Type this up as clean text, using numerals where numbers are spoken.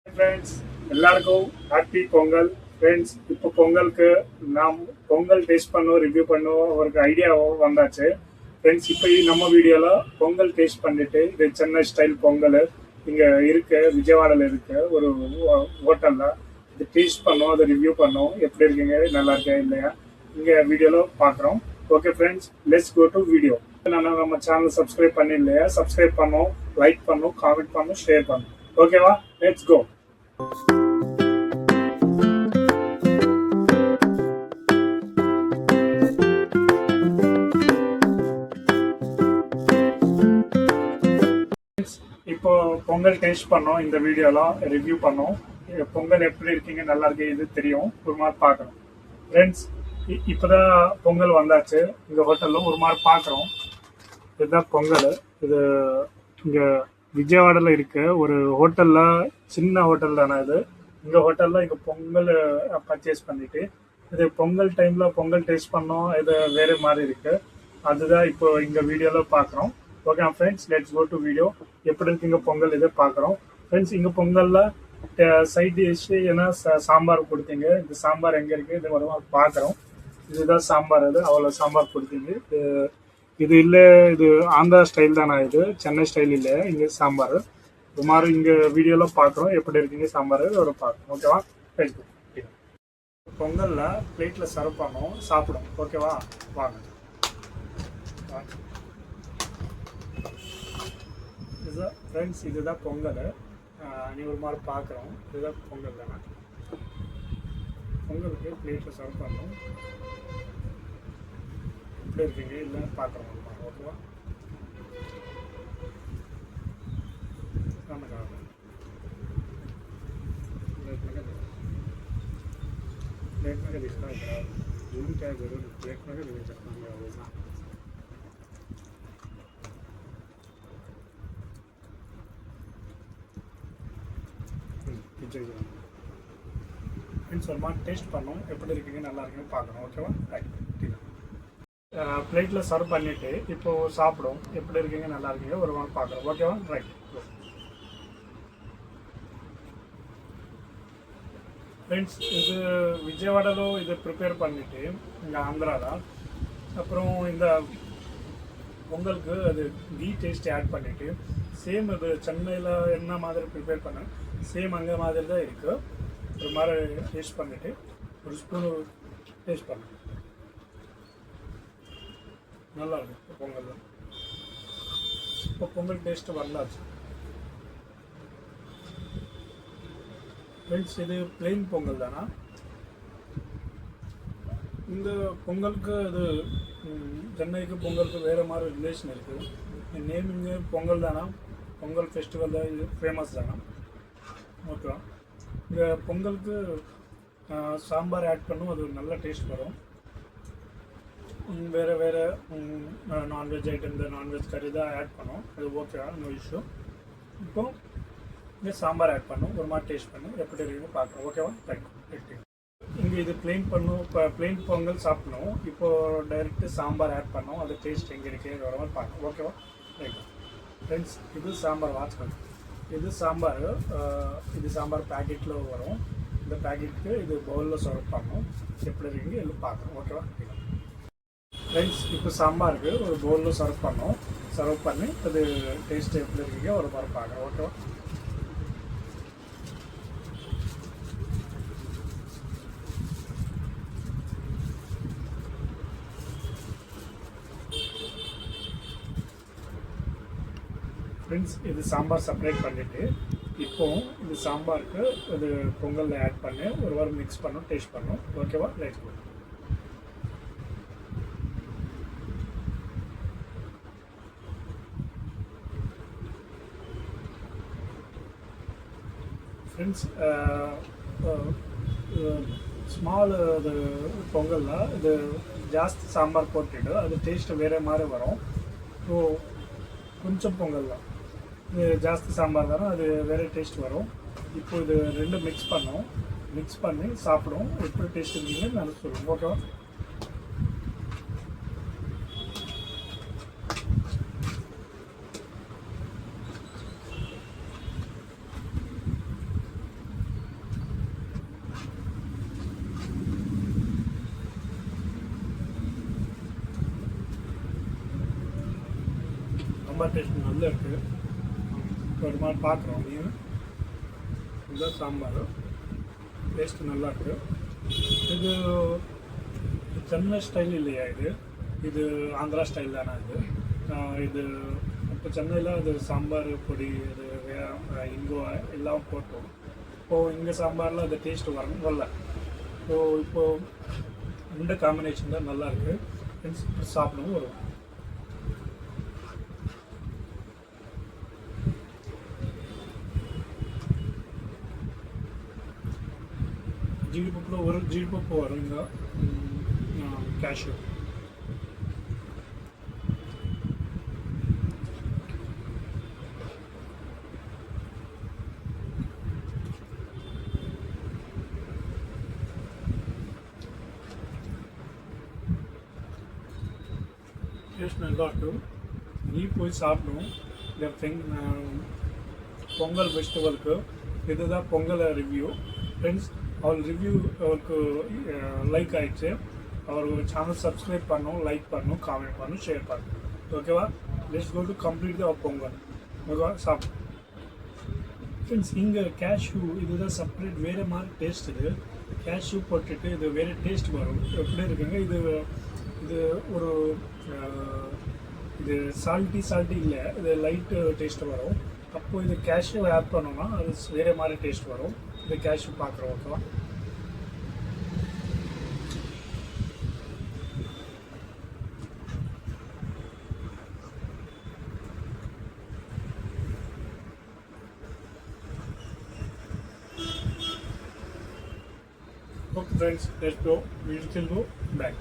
Friends எல்லாருக்கும் happy Pongal. Friends இப்போ பொங்கலுக்கு நாம் பொங்கல் டேஸ்ட் பண்ணோம், ரிவ்யூ பண்ணோம், அவருக்கு ஐடியா வந்தாச்சு. ஃப்ரெண்ட்ஸ் இப்போ நம்ம வீடியோவில் பொங்கல் டேஸ்ட் பண்ணிட்டு இது சென்னை ஸ்டைல் பொங்கல் இங்கே இருக்கு, விஜயவாடாவில் இருக்கு ஒரு ஹோட்டலில். இது டேஸ்ட் பண்ணோம், அதை ரிவ்யூ பண்ணோம், எப்படி இருக்குங்க, நல்லா இருக்கா இல்லையா இங்கே வீடியோவில் பார்க்குறோம். Okay friends, let's go to video. நம்ம சேனல் சப்ஸ்கிரைப் பண்ணிடலையா? சப்ஸ்கிரைப் பண்ணோம், லைக் பண்ணோம், காமெண்ட் பண்ணோம், ஷேர் பண்ணோம். ஓகேவா? Let's go. இப்போ பொங்கல் டேஸ்ட் பண்ணோம், இந்த வீடியோலாம் ரிவ்யூ பண்ணோம். பொங்கல் எப்படி இருக்கீங்க, நல்லா இருக்கு, இது தெரியும், ஒரு மாதிரி பார்க்கணும். ஃப்ரெண்ட்ஸ் இப்போதான் பொங்கல் வந்தாச்சு, இந்த ஹோட்டலில் ஒரு மாதிரி பார்க்குறோம். இதுதான் பொங்கல். இது இங்கே விஜயவாடாவில் இருக்க ஒரு ஹோட்டலில், சின்ன ஹோட்டல் தானே இது. இந்த ஹோட்டலில் இங்கே பொங்கல் பர்ச்சேஸ் பண்ணிட்டு இது பொங்கல் டைமில் பொங்கல் டேஸ்ட் பண்ணோம். இது வேறு மாதிரி இருக்குது, அதுதான் இப்போ இங்கே வீடியோவில் பார்க்குறோம். Okay friends, let's go to video. எப்படி இருக்கு இங்கே பொங்கல், இதை பார்க்குறோம். ஃப்ரெண்ட்ஸ் இங்கே பொங்கலில் சைட் டிஷ் ஏன்னா சாம்பார் கொடுத்தீங்க. இந்த சாம்பார் எங்கே இருக்குது, இது வருமா பார்க்குறோம். இதுதான் சாம்பார், அது அவ்வளோ சாம்பார் கொடுத்தீங்க. இது இல்லை, இது ஆந்திரா ஸ்டைல் தானே, இது சென்னை ஸ்டைல் இல்லை. இங்கே சாம்பார் ஒரு மாதிரி இங்கே வீடியோவில் பார்க்குறோம். எப்படி இருக்கீங்க சாம்பார் ஒரு பார்க்குறோம். ஓகேவா? ஃபேஸ்புக் பொங்கலில் பிளேட்டில் சர்வ் பண்ணோம், சாப்பிடும். ஓகேவா? வாங்க. இதுதான் ஃப்ரெண்ட்ஸ், இதுதான் பொங்கல். நீ ஒரு மாதிரி பார்க்குறோம். இதுதான் பொங்கல் தானே. பொங்கலுக்கு பிளேட்டில் சர்வ் பண்ணோம். எப்படி இருக்கீங்க இல்லைன்னு பார்க்குறோம். ஓகேவா? प्लेट में दिखता है जो भी चाहे जरूर प्लेट में ले सकते हैं वैसा. ஃப்ரெண்ட்ஸ் ஒரு மாதிரி டேஸ்ட் பண்ணோம், எப்படி இருக்கீங்க, நல்லா இருக்குன்னு பார்க்கணும். ஓகேவா? ரைட். பிளேட்டில் சர்வ் பண்ணிவிட்டு இப்போது சாப்பிடும். எப்படி இருக்கீங்க, நல்லா இருக்கீங்க ஒரு மாதிரி பார்க்குறோம். ஓகேவா? ரைட். ஃப்ரெண்ட்ஸ் இது விஜயவாடாலோ இது ப்ரிப்பேர் பண்ணிவிட்டு இங்கே ஆந்திராவில் அப்புறம் இந்த பொங்கலுக்கு அது கீ டேஸ்ட் ஆட் பண்ணிவிட்டு சேம் இது சென்னையில் என்ன மாதிரி ப்ரிப்பேர் பண்ணேன் சேம் அங்கே மாதிரி தான் இருக்குது. ஒரு மாதிரி டேஸ்ட் பண்ணிவிட்டு ஒரு ஸ்பூனு டேஸ்ட் பண்ணேன். நல்லா இருக்கும் பொங்கல் தான். இப்போ பொங்கல் டேஸ்ட்டு வரலாச்சு. ஃப்ரெண்ட்ஸ் இது பிளெயின் பொங்கல் தானா? இந்த பொங்கலுக்கு அது சென்னைக்கு பொங்கலுக்கு வேறு மாதிரி ரிலேஷன் இருக்குது. நேமிங்கு பொங்கல் தானா, பொங்கல் ஃபெஸ்டிவல் தான், இது ஃபேமஸ் தானா? ஓகே. இந்த பொங்கலுக்கு சாம்பார் ஆட் பண்ணும், அது நல்ல டேஸ்ட் வரும். வேறு வேறு நான்வெஜ் ஐட்டம், இந்த நான்வெஜ் கறி தான் ஆட் பண்ணோம், அது ஓகே, நோ இஷ்யூ. இப்போ இங்கே சாம்பார் ஆட் பண்ணும், ஒரு மாதிரி டேஸ்ட் பண்ணும், எப்படி இருக்குன்னு பார்க்குறோம். ஓகேவா? ரைட். இங்கே இது பிளெயின் பண்ணும். இப்போ பிளெயின் பொங்கல் சாப்பிடணும், இப்போது டைரெக்டு சாம்பார் ஆட் பண்ணோம், அது டேஸ்ட் எங்கே இருக்குது வர மாதிரி பார்க்கணும். ஓகேவா? ரைட். ஃப்ரெண்ட்ஸ் இது சாம்பார் வாட்ச் பண்ணும். இது சாம்பார் பேக்கெட்டில் வரும். இந்த பேக்கெட்டுக்கு இது பவுலில் சர்வ் பண்ணணும், எப்படி இருக்குங்க எல்லாம் பார்க்கணும். ஓகேவா? ஃப்ரெண்ட்ஸ் இப்போ சாம்பாருக்கு ஒரு பவுலில் சர்வ் பண்ணி அது டேஸ்ட்டு எப்படி இருக்குங்க ஒரு மாதிரி பார்க்குறோம். ஓகேவா? ஃப்ரெண்ட்ஸ் இது சாம்பார் செப்பரேட் பண்ணிவிட்டு இப்போவும் இது சாம்பாருக்கு இது பொங்கலில் ஆட் பண்ணி ஒரு வாரம் மிக்ஸ் பண்ணோம், டேஸ்ட் பண்ணோம். ஓகேவா? ரைட். ஃப்ரெண்ட்ஸ் ஸ்மால் அது பொங்கலில் இது ஜாஸ்தி சாம்பார் போட்டுட்டு அது டேஸ்ட்டு வேறு மாதிரி வரும். ஸோ கொஞ்சம் பொங்கல் தான், இது ஜாஸ்தி சாம்பார் தானே, அது வேறு டேஸ்ட் வரும். இப்போ இது ரெண்டு மிக்ஸ் பண்ணி சாப்பிடும், எப்படி டேஸ்ட் இருக்குன்னு நான் சொல்லுவேன். ஓகேவா? சாம்பார் டேஸ்ட் நல்லா இருக்குது. ஒரு மாதிரி பார்க்குறோம் நீ இதுதான் சாம்பார் டேஸ்ட்டு நல்லா இருக்குது. இது சென்னை ஸ்டைல் இல்லையா இது? இது ஆந்திரா ஸ்டைல் தானே இது? இது இப்போ சென்னையில் அது சாம்பார் பொடி இது இங்கோ எல்லாம் போட்டோம். இப்போது இங்கே சாம்பாரில் அது டேஸ்ட்டு வரல. ஸோ இப்போது இந்த காம்பினேஷன் தான் நல்லாயிருக்கு. சாப்பிடவும் வரும். జీడిపప్పులో జీడిపప్పు వరం ఇంకా క్యాష్యూ. டேஸ்ட் நல்லா இருக்கும். நீ போய் சாப்பிடணும். இந்த பொங்கல் ஃபெஸ்டிவலுக்கு இதுதான் பொங்கல் ரிவ்யூ. ஃப்ரெண்ட்ஸ் அவர் ரிவ்யூ அவருக்கு லைக் ஆகிடுச்சு. அவர் சேனல் சப்ஸ்கிரைப் பண்ணணும், லைக் பண்ணணும், காமெண்ட் பண்ணணும், ஷேர் பண்ணணும். ஓகேவா? லெட்ஸ் கோ டு கம்ப்ளீட் அவர் பொங்கல். ஓகேவா? சாப்பிடும் ஃப்ரெண்ட்ஸ். இங்கே கேஷ்யூ இதுதான் செப்பரேட் வேறு மாதிரி டேஸ்ட். இது கேஷ்யூ போட்டுட்டு இது வேறு டேஸ்ட் வரும். எப்படி இருக்குங்க இது? இது ஒரு இது சால்ட்டி இல்லை, இது லைட்டு டேஸ்ட்டு வரும். அப்போது இது கேஷ்யூ ஆட் பண்ணோம்னா அது வேறு மாதிரி டேஸ்ட் வரும். இது கேஷ்யூ பார்க்குறோம். ஓகேவா? Okay friends, let's go. We will still go back.